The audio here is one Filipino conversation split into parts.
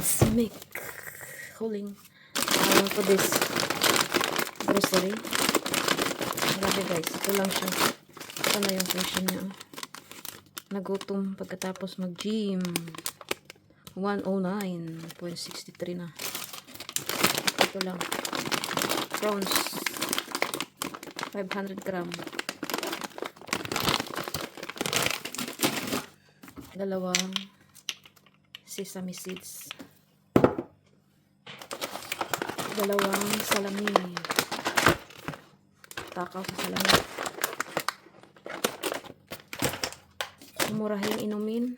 Let's make hauling for this grocery. Grabe guys, ito lang siya. Ito na yung version niya. Nagutom pagkatapos mag-gym. 109.63 na. Ito lang. Prawns. 500 gram. Dalawang sesame seeds. Dalawang salami. Takaw sa salami. Murahing inumin.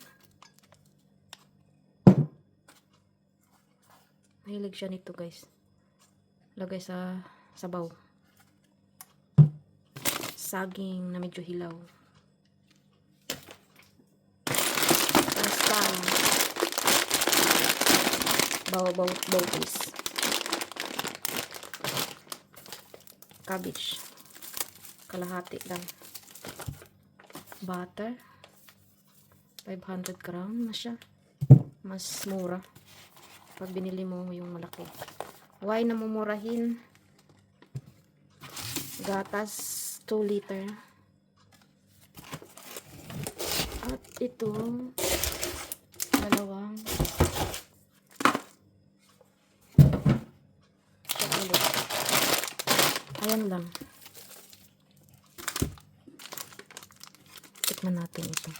Mahilig siya nito guys. Lagay sa sabaw. Saging na medyo hilaw. Pasta. Bawtis. Cabbage. Kalahati lang. Butter. 500 gram na siya. Mas mura pag binili mo yung malaki. Why namumurahin? Gatas 2 liter. At ito dalawang chocolate. Ayan lang. Tikman natin ito.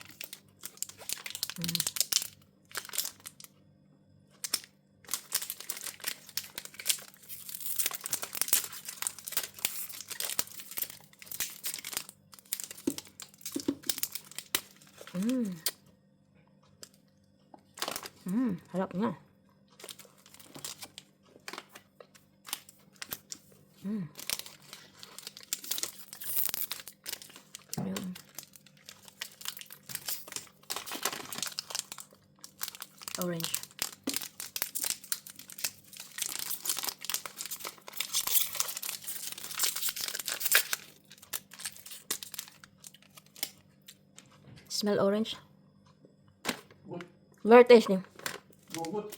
Harap niya. Ayan. Orange. Smell orange. Good. Very tasty. Oh, good.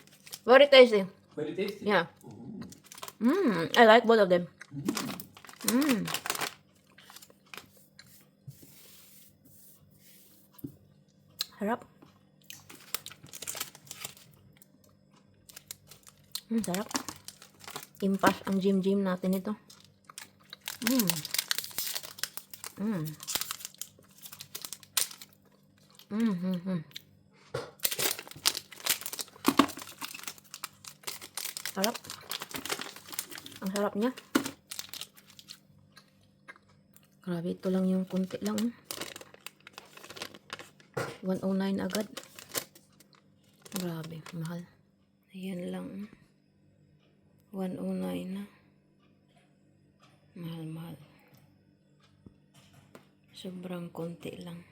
Very tasty. Very tasty. Yeah. I like both of them. Harap. Sarap. Impas ang gym natin ito. Sarap. Ang sarap niya. Grabe, ito lang yung kunti lang. 109 agad. Grabe, mahal. Ayan lang. 109 na. Mahal. Sobrang konti lang.